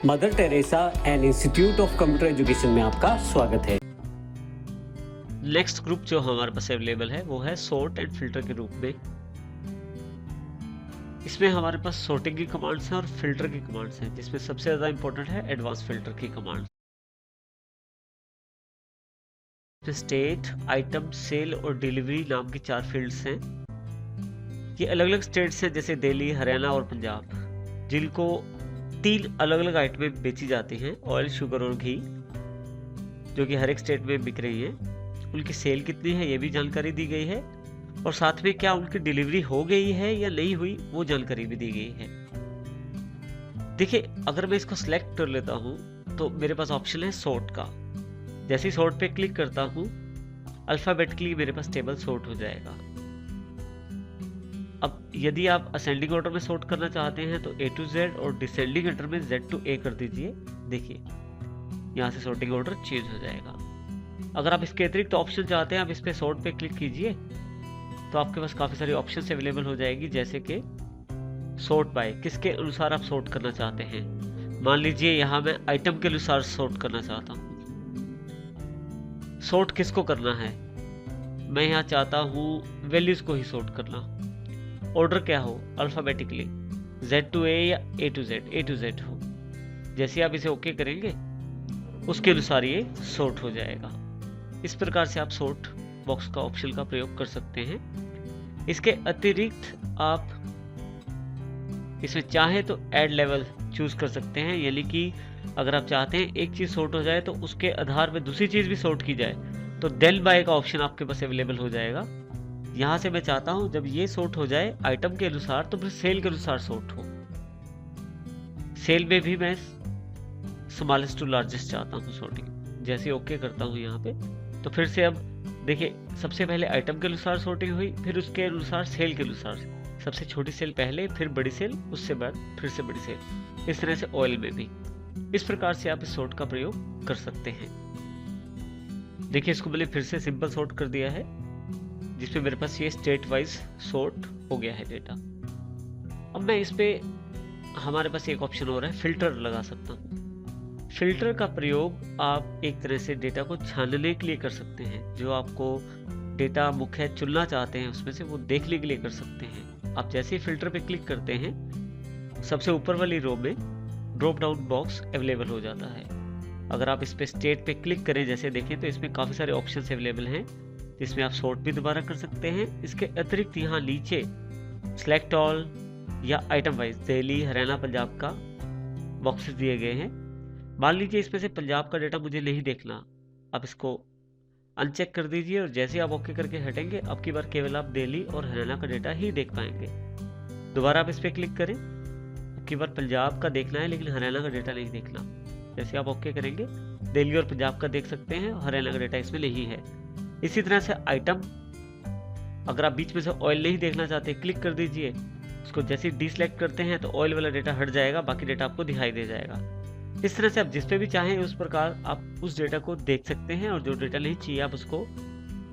Mother Teresa and institute of computer education में आपका स्वागत है। नेक्स्ट ग्रुप जो हमारे पास अवेलेबल है वो है सॉर्ट एंड फिल्टर के रूप में। इसमें हमारे पास सॉर्टिंग की कमांड्स हैं और फिल्टर की कमांड्स हैं, जिसमें सबसे ज़्यादा इंपॉर्टेंट है एडवांस फिल्टर की कमांड। स्टेट, आइटम, सेल और डिलीवरी नाम की 4 फील्ड्स हैं। ये अलग अलग स्टेट्स हैं जैसे दिल्ली, हरियाणा और पंजाब, जिनको 3 अलग अलग आइटमें बेची जाती हैं, ऑयल, शुगर और घी, जो कि हर एक स्टेट में बिक रही हैं। उनकी सेल कितनी है ये भी जानकारी दी गई है, और साथ में क्या उनकी डिलीवरी हो गई है या नहीं हुई वो जानकारी भी दी गई है। देखिए, अगर मैं इसको सिलेक्ट कर लेता हूँ तो मेरे पास ऑप्शन है सॉर्ट का। जैसे ही सॉर्ट पे क्लिक करता हूँ, अल्फाबेटिकली मेरे पास टेबल सॉर्ट हो जाएगा। अब यदि आप असेंडिंग ऑर्डर में सॉर्ट करना चाहते हैं तो A to Z और डिसेंडिंग ऑर्डर में Z to A कर दीजिए। देखिए, यहाँ से सॉर्टिंग ऑर्डर चेंज हो जाएगा। अगर आप इसके अतिरिक्त ऑप्शन चाहते हैं, आप इस पे सॉर्ट पे क्लिक कीजिए तो आपके पास काफ़ी सारी ऑप्शन अवेलेबल हो जाएगी, जैसे कि सॉर्ट बाय, किसके अनुसार आप सॉर्ट करना चाहते हैं। मान लीजिए यहाँ मैं आइटम के अनुसार सॉर्ट करना चाहता हूँ। सॉर्ट किसको करना है, मैं यहाँ चाहता हूँ वैल्यूज को ही सॉर्ट करना। ऑर्डर क्या हो, अल्फाबेटिकली Z to A या A to Z हो। जैसे आप इसे ओके करेंगे उसके अनुसार ये सॉर्ट हो जाएगा। इस प्रकार से आप सॉर्ट बॉक्स का ऑप्शन का प्रयोग कर सकते हैं। इसके अतिरिक्त आप इसमें चाहे तो ऐड लेवल चूज कर सकते हैं, यानी कि अगर आप चाहते हैं एक चीज सॉर्ट हो जाए तो उसके आधार पर दूसरी चीज भी सॉर्ट की जाए, तो देन बाय का ऑप्शन आपके पास अवेलेबल हो जाएगा। यहाँ से मैं चाहता हूँ जब ये सॉर्ट हो जाए आइटम के अनुसार, तो फिर सेल के अनुसार सॉर्ट हो। सेल में भी मैं स्मॉलेस्ट टू लार्जेस्ट चाहता हूँ सॉर्टिंग। जैसे ओके करता हूँ यहाँ पे, तो फिर से अब देखिए, सबसे पहले आइटम के अनुसार सॉर्टिंग हुई, फिर उसके अनुसार सेल के अनुसार। सबसे छोटी सेल पहले, फिर बड़ी सेल, उससे बाद फिर से बड़ी सेल। इस तरह से ऑयल में भी इस प्रकार से आप इस सॉर्ट का प्रयोग कर सकते हैं। देखिए, इसको मैंने फिर से सिंपल सॉर्ट कर दिया है, जिसमें मेरे पास ये स्टेट वाइज सॉर्ट हो गया है डेटा। अब मैं इस पे, हमारे पास एक ऑप्शन और है, फिल्टर लगा सकता हूँ। फिल्टर का प्रयोग आप एक तरह से डेटा को छानने के लिए कर सकते हैं। जो आपको डेटा मुख्य चुनना चाहते हैं उसमें से, वो देखने के लिए कर सकते हैं। आप जैसे ही फिल्टर पे क्लिक करते हैं, सबसे ऊपर वाली रो में ड्रॉप डाउन बॉक्स अवेलेबल हो जाता है। अगर आप इस पे स्टेट पे क्लिक करें, जैसे देखें, तो इसमें काफ़ी सारे ऑप्शन अवेलेबल हैं, जिसमें आप सॉर्ट भी दोबारा कर सकते हैं। इसके अतिरिक्त यहाँ नीचे सेलेक्ट ऑल या आइटम वाइज दिल्ली, हरियाणा, पंजाब का बॉक्सेस दिए गए हैं। मान लीजिए इसमें से पंजाब का डेटा मुझे नहीं देखना, आप इसको अनचेक कर दीजिए, और जैसे आप ओके करके हटेंगे, अब की बार केवल आप दिल्ली और हरियाणा का डेटा ही देख पाएंगे। दोबारा आप इस पर क्लिक करें, अब की बार पंजाब का देखना है लेकिन हरियाणा का डेटा नहीं देखना। जैसे आप ओके करेंगे, दिल्ली और पंजाब का देख सकते हैं, हरियाणा का डेटा इसमें नहीं है। इसी तरह से आइटम, अगर आप बीच में से ऑयल नहीं देखना चाहते, क्लिक कर दीजिए। उसको जैसे ही डीसेलेक्ट करते हैं तो ऑयल वाला डेटा हट जाएगा, बाकी डेटा आपको दिखाई दे जाएगा। इस तरह से आप जिस पे भी चाहें उस प्रकार आप उस डेटा को देख सकते हैं, और जो डेटा नहीं चाहिए आप उसको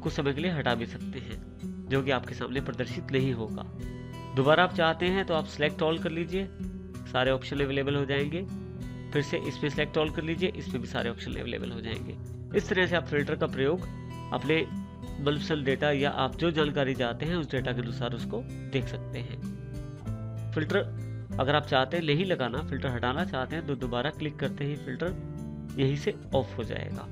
कुछ समय के लिए हटा भी सकते हैं, जो कि आपके सामने प्रदर्शित नहीं होगा। दोबारा आप चाहते हैं तो आप सिलेक्ट ऑल कर लीजिए, सारे ऑप्शन अवेलेबल हो जाएंगे। फिर से इसमें सिलेक्ट ऑल कर लीजिए, इसमें भी सारे ऑप्शन अवेलेबल हो जाएंगे। इस तरह से आप फिल्टर का प्रयोग अपने मनपसंद डेटा या आप जो जानकारी चाहते हैं उस डेटा के अनुसार उसको देख सकते हैं। फिल्टर अगर आप चाहते हैं नहीं लगाना, फिल्टर हटाना चाहते हैं, तो दोबारा क्लिक करते ही फिल्टर यहीं से ऑफ हो जाएगा।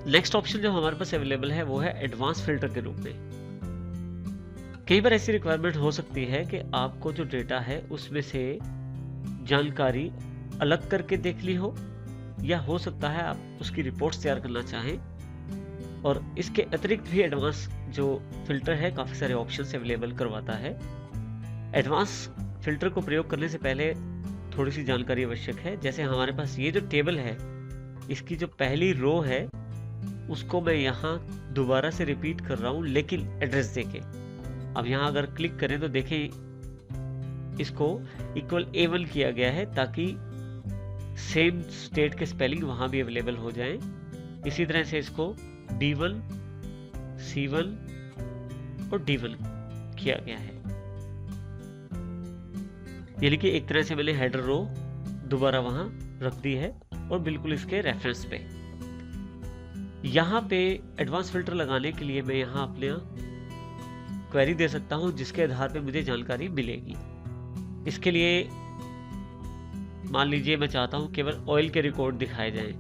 नेक्स्ट ऑप्शन जो हमारे पास अवेलेबल है वो है एडवांस फिल्टर के रूप में। कई बार ऐसी रिक्वायरमेंट हो सकती है कि आपको जो डेटा है उसमें से जानकारी अलग करके देख ली हो, या हो सकता है आप उसकी रिपोर्ट्स तैयार करना चाहें। और इसके अतिरिक्त भी एडवांस जो फिल्टर है काफ़ी सारे ऑप्शन अवेलेबल करवाता है। एडवांस फिल्टर को प्रयोग करने से पहले थोड़ी सी जानकारी आवश्यक है। जैसे हमारे पास ये जो टेबल है, इसकी जो पहली रो है उसको मैं यहाँ दोबारा से रिपीट कर रहा हूँ, लेकिन एड्रेस देके। अब यहाँ अगर क्लिक करें तो देखें इसको इक्वल A1 किया गया है, ताकि सेम स्टेट के स्पेलिंग वहाँ भी अवेलेबल हो जाएं। इसी तरह से इसको B1, C1 और D1 किया गया है। यानी कि एक तरह से मैंने हेडर रो दोबारा वहाँ रख दी है और बिल्कुल इसके रेफरेंस पे। यहाँ पे एडवांस फिल्टर लगाने के लिए मैं यहाँ अपने क्वेरी दे सकता हूँ जिसके आधार पे मुझे जानकारी मिलेगी। इसके लिए मान लीजिए मैं चाहता हूँ केवल ऑयल के रिकॉर्ड दिखाए जाएं,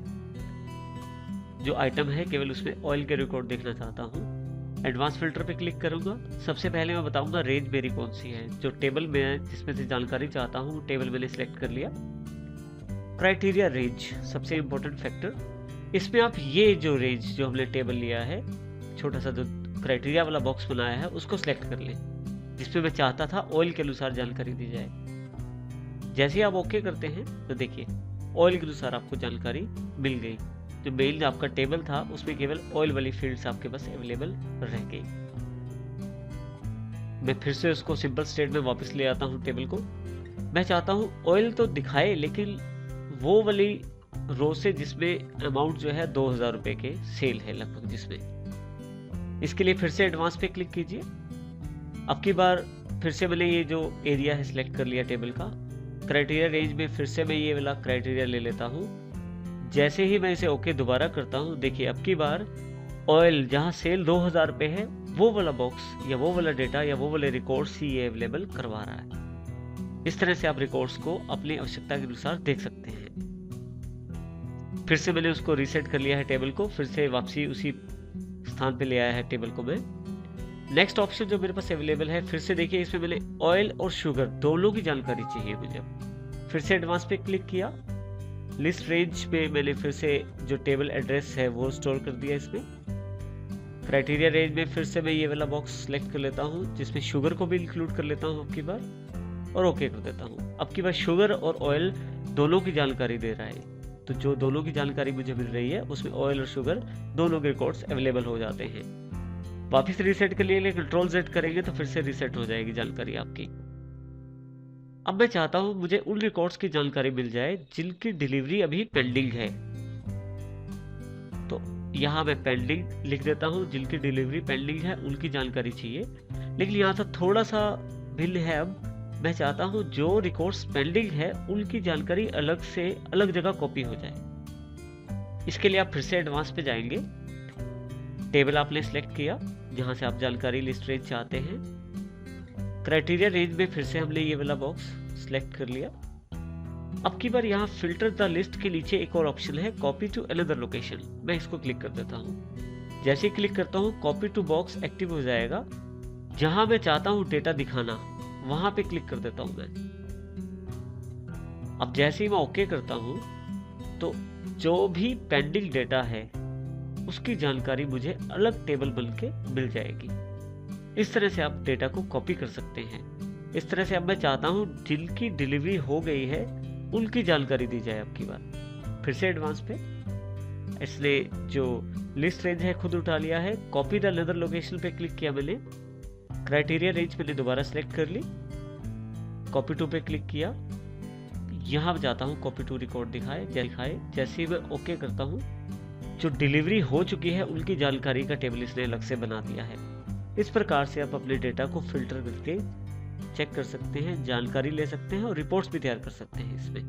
जो आइटम है केवल उसमें ऑयल के रिकॉर्ड देखना चाहता हूँ। एडवांस फिल्टर पे क्लिक करूंगा। सबसे पहले मैं बताऊंगा रेंज मेरी कौन सी है, जो टेबल में है जिसमें से जानकारी चाहता हूँ टेबल मैंने सिलेक्ट कर लिया। क्राइटेरिया रेंज सबसे इंपॉर्टेंट फैक्टर, इसमें आप ये जो रेंज जो हमने टेबल लिया है, छोटा सा जो क्राइटेरिया वाला बॉक्स बनाया है उसको सिलेक्ट कर लें, जिसमें मैं चाहता था ऑयल के अनुसार जानकारी दी जाए। जैसे ही आप ओके करते हैं तो देखिए ऑयल के अनुसार आपको जानकारी मिल गई। जो मेन आपका टेबल था उसमें केवल ऑयल वाली फील्ड्स आपके पास अवेलेबल रह गई। मैं फिर से उसको सिंपल स्टेट में वापस ले आता हूँ टेबल को। मैं चाहता हूँ ऑयल तो दिखाए लेकिन वो वाली रो से जिसमें अमाउंट जो है 2000 रुपए के सेल है लगभग जिसमें। इसके लिए फिर से एडवांस पे क्लिक कीजिए। अब की बार फिर से मैंने ये जो एरिया है सिलेक्ट कर लिया टेबल का। क्राइटेरिया रेंज में फिर से मैं ये वाला क्राइटेरिया ले लेता हूँ। जैसे ही मैं इसे ओके दोबारा करता हूँ, देखिए अब की बार ऑयल जहाँ सेल 2000 रुपये है वो वाला बॉक्स या वो वाला डेटा या वो वाले रिकॉर्ड्स ही ये अवेलेबल करवा रहा है। इस तरह से आप रिकॉर्ड्स को अपनी आवश्यकता के अनुसार देख सकते हैं। फिर से मैंने उसको रीसेट कर लिया है टेबल को, फिर से वापसी उसी स्थान पे ले आया है टेबल को मैं। नेक्स्ट ऑप्शन जो मेरे पास अवेलेबल है, फिर से देखिए इसमें मैंने ऑयल और शुगर दोनों की जानकारी चाहिए मुझे। फिर से एडवांस पे क्लिक किया। लिस्ट रेंज पे मैंने फिर से जो टेबल एड्रेस है वो स्टोर कर दिया इसमें। क्राइटेरिया रेंज में फिर से मैं ये वाला बॉक्स सेलेक्ट कर लेता हूँ जिसमें शुगर को भी इंक्लूड कर लेता हूँ अब की बार, और ओके कर देता हूँ। अब की बार शुगर और ऑयल दोनों की जानकारी दे रहा है, तो जो दोनों की जानकारी मुझे मिल रही है उसमें ऑयल और शुगर दोनों के रिकॉर्ड्स अवेलेबल हो जाते हैं। वापिस रीसेट के लिए कंट्रोल Z करेंगे तो फिर से रीसेट हो जाएगी जानकारी आपकी। अब मैं चाहता हूं मुझे उन रिकॉर्ड्स की जानकारी मिल जाए जिनकी डिलीवरी अभी पेंडिंग है, तो यहां मैं पेंडिंग लिख देता हूं। जिनकी डिलीवरी पेंडिंग है उनकी जानकारी चाहिए, लेकिन यहां से थोड़ा सा भिन्न है। अब मैं चाहता हूं जो रिकॉर्ड्स पेंडिंग है उनकी जानकारी अलग से अलग जगह कॉपी हो जाए। इसके लिए आप फिर से एडवांस पे जाएंगे। टेबल आपने सिलेक्ट किया जहां से आप जानकारी लिस्ट रेंज चाहते हैं। क्राइटेरिया रेंज में फिर से हमने ये वाला बॉक्स सिलेक्ट कर लिया। अब की बार यहाँ फिल्टर द लिस्ट के नीचे एक और ऑप्शन है, कॉपी टू अनदर लोकेशन। मैं इसको क्लिक कर देता हूँ। जैसे ही क्लिक करता हूँ कॉपी टू बॉक्स एक्टिव हो जाएगा। जहां मैं चाहता हूँ डेटा दिखाना वहां पे क्लिक कर देता हूँ मैं। अब जैसे ही मैं ओके करता हूँ तो जो भी पेंडिंग डेटा है उसकी जानकारी मुझे अलग टेबल बन के मिल जाएगी। इस तरह से आप डेटा को कॉपी कर सकते हैं। इस तरह से अब मैं चाहता हूं जिनकी डिलीवरी हो गई है उनकी जानकारी दी जाए अब की बार। फिर से एडवांस पे इसने जो लिस्ट रेंज है खुद उठा लिया है। कॉपी द अनदर लोकेशन पे क्लिक किया मैंने। क्राइटेरिया रेंज मैंने दोबारा सेलेक्ट कर ली। कॉपी टू पे क्लिक किया। यहाँ जाता हूँ कॉपी टू रिकॉर्ड दिखाए। जैसे ही मैं ओके करता हूँ, जो डिलीवरी हो चुकी है उनकी जानकारी का टेबल इसने अलग से बना दिया है। इस प्रकार से आप अपने डेटा को फिल्टर करके चेक कर सकते हैं, जानकारी ले सकते हैं और रिपोर्ट्स भी तैयार कर सकते हैं इसमें।